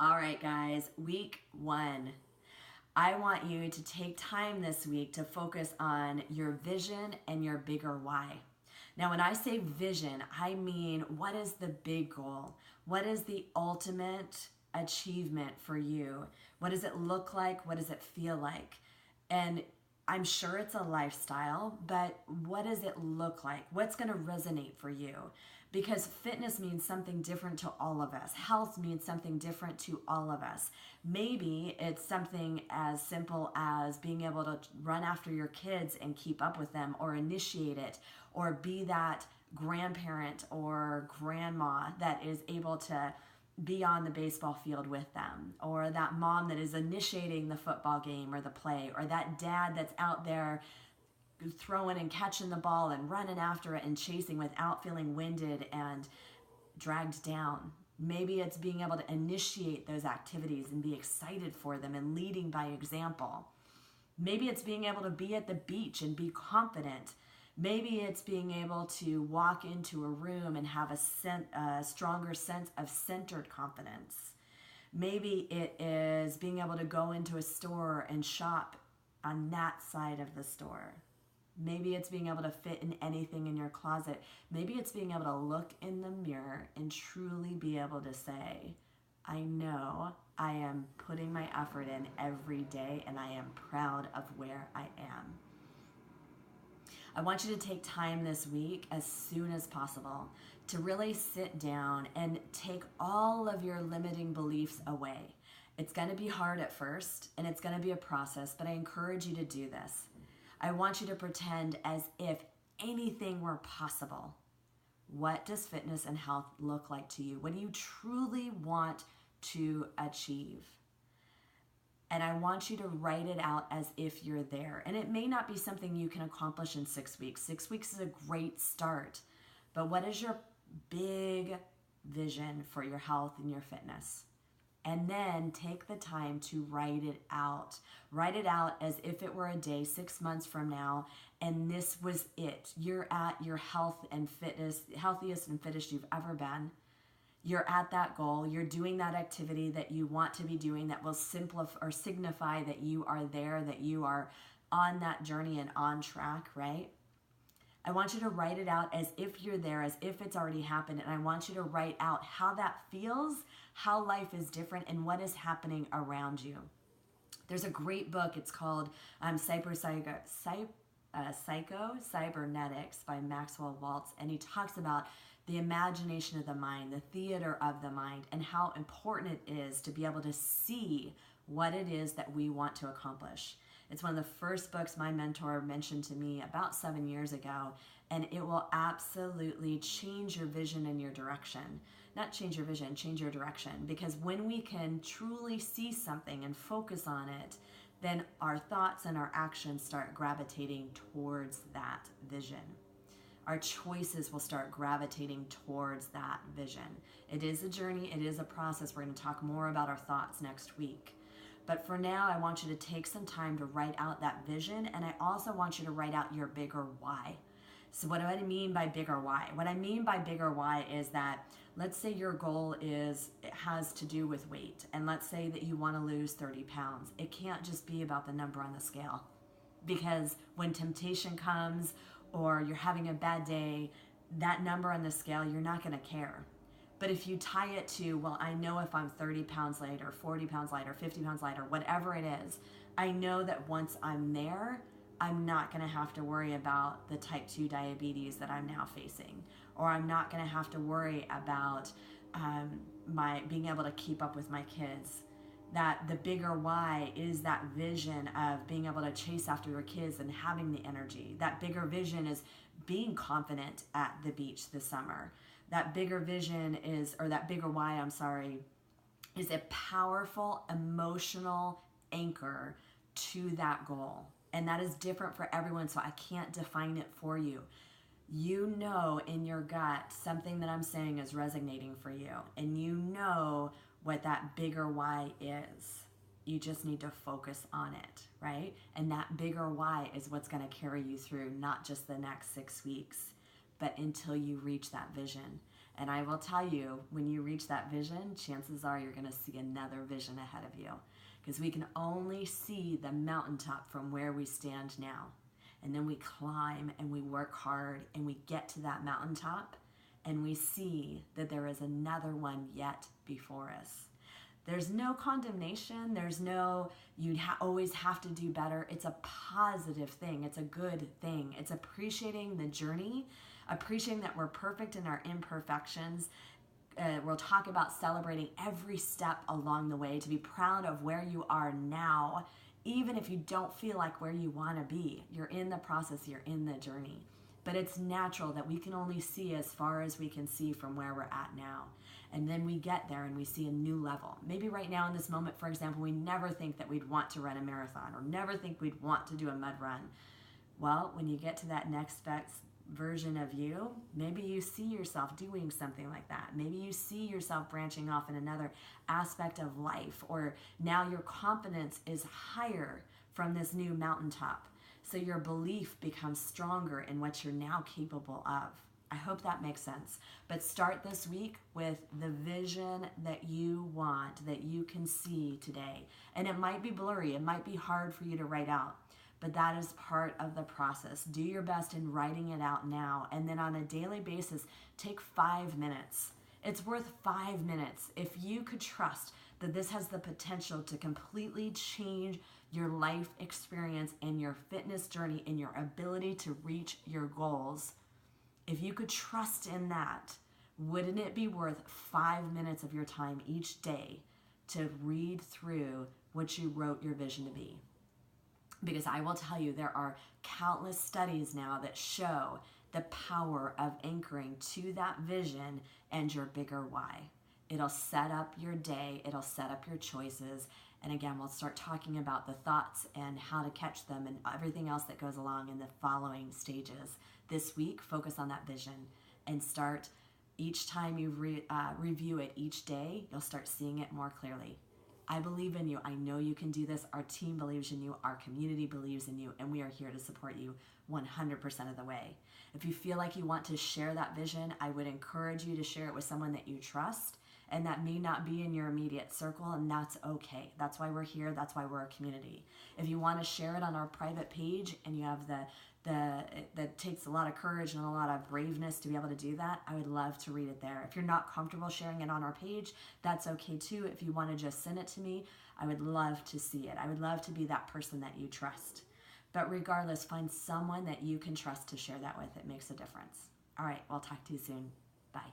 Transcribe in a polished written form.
All right, guys, week one. I want you to take time this week to focus on your vision and your bigger why. Now, when I say vision, I mean what is the big goal? What is the ultimate achievement for you? What does it look like? What does it feel like? And I'm sure it's a lifestyle, but what does it look like? What's going to resonate for you? Because fitness means something different to all of us. Health means something different to all of us. Maybe it's something as simple as being able to run after your kids and keep up with them, or initiate it, or be that grandparent or grandma that is able to be on the baseball field with them, or that mom that is initiating the football game or the play, or that dad that's out there throwing and catching the ball and running after it and chasing without feeling winded and dragged down. Maybe it's being able to initiate those activities and be excited for them and leading by example. Maybe it's being able to be at the beach and be confident. Maybe it's being able to walk into a room and have a stronger sense of centered confidence. Maybe it is being able to go into a store and shop on that side of the store. Maybe it's being able to fit in anything in your closet. Maybe it's being able to look in the mirror and truly be able to say, I know I am putting my effort in every day and I am proud of where I am. I want you to take time this week as soon as possible to really sit down and take all of your limiting beliefs away. It's going to be hard at first and it's going to be a process, but I encourage you to do this. I want you to pretend as if anything were possible. What does fitness and health look like to you? What do you truly want to achieve? And I want you to write it out as if you're there. And it may not be something you can accomplish in 6 weeks. 6 weeks is a great start. But what is your big vision for your health and your fitness? And then take the time to write it out. Write it out as if it were a day 6 months from now, and this was it. You're at your health and fitness, healthiest and fittest you've ever been. You're at that goal. You're doing that activity that you want to be doing that will simplify or signify that you are there, that you are on that journey and on track, right? I want you to write it out as if you're there, as if it's already happened. And I want you to write out how that feels, how life is different, and what is happening around you. There's a great book. It's called Psycho-Cybernetics by Maxwell Waltz. And he talks about the imagination of the mind, the theater of the mind, and how important it is to be able to see what it is that we want to accomplish. It's one of the first books my mentor mentioned to me about 7 years ago, and it will absolutely change your vision and your direction. Not change your vision, change your direction. Because when we can truly see something and focus on it, then our thoughts and our actions start gravitating towards that vision. Our choices will start gravitating towards that vision. It is a journey, it is a process. We're going to talk more about our thoughts next week. But for now, I want you to take some time to write out that vision, and I also want you to write out your bigger why. So what do I mean by bigger why? What I mean by bigger why is that, let's say your goal has to do with weight, and let's say that you want to lose 30 pounds. It can't just be about the number on the scale, because when temptation comes or you're having a bad day, that number on the scale, you're not going to care. But if you tie it to, well, I know if I'm 30 pounds light or 40 pounds light or 50 pounds light or whatever it is, I know that once I'm there, I'm not going to have to worry about the type 2 diabetes that I'm now facing. Or I'm not going to have to worry about my being able to keep up with my kids. That the bigger why is that vision of being able to chase after your kids and having the energy. That bigger vision is being confident at the beach this summer. That bigger vision is, or that bigger why, I'm sorry, is a powerful emotional anchor to that goal. And that is different for everyone, so I can't define it for you. You know in your gut something that I'm saying is resonating for you, and you know what that bigger why is. You just need to focus on it, right? And that bigger why is what's going to carry you through not just the next 6 weeks, but until you reach that vision. And I will tell you, when you reach that vision, chances are you're going to see another vision ahead of you. Because we can only see the mountaintop from where we stand now. And then we climb and we work hard and we get to that mountaintop and we see that there is another one yet before us. There's no condemnation. There's no, always have to do better. It's a positive thing. It's a good thing. It's appreciating the journey, appreciating that we're perfect in our imperfections. We'll talk about celebrating every step along the way, to be proud of where you are now, even if you don't feel like where you want to be. You're in the process, you're in the journey. But it's natural that we can only see as far as we can see from where we're at now. And then we get there and we see a new level. Maybe right now in this moment, for example, we never think that we'd want to run a marathon or never think we'd want to do a mud run. Well, when you get to that next best version of you, maybe you see yourself doing something like that. Maybe you see yourself branching off in another aspect of life, or now your confidence is higher from this new mountaintop. So your belief becomes stronger in what you're now capable of. I hope that makes sense. But start this week with the vision that you want, that you can see today. And it might be blurry. It might be hard for you to write out. But that is part of the process. Do your best in writing it out now. And then on a daily basis, take 5 minutes. It's worth 5 minutes. If you could trust that this has the potential to completely change your life experience and your fitness journey and your ability to reach your goals, if you could trust in that, wouldn't it be worth 5 minutes of your time each day to read through what you wrote your vision to be? Because I will tell you, there are countless studies now that show the power of anchoring to that vision and your bigger why. It'll set up your day, it'll set up your choices, and again, we'll start talking about the thoughts and how to catch them and everything else that goes along in the following stages. This week, focus on that vision and start, each time you review it each day, you'll start seeing it more clearly. I believe in you. I know you can do this. Our team believes in you. Our community believes in you. And we are here to support you 100% of the way. If you feel like you want to share that vision, I would encourage you to share it with someone that you trust. And that may not be in your immediate circle, and that's okay. That's why we're here. That's why we're a community. If you want to share it on our private page and you have that takes a lot of courage and a lot of braveness to be able to do that, I would love to read it there. If you're not comfortable sharing it on our page, that's okay too. If you want to just send it to me, I would love to see it. I would love to be that person that you trust. But regardless, find someone that you can trust to share that with. It makes a difference. All right, well, talk to you soon. Bye.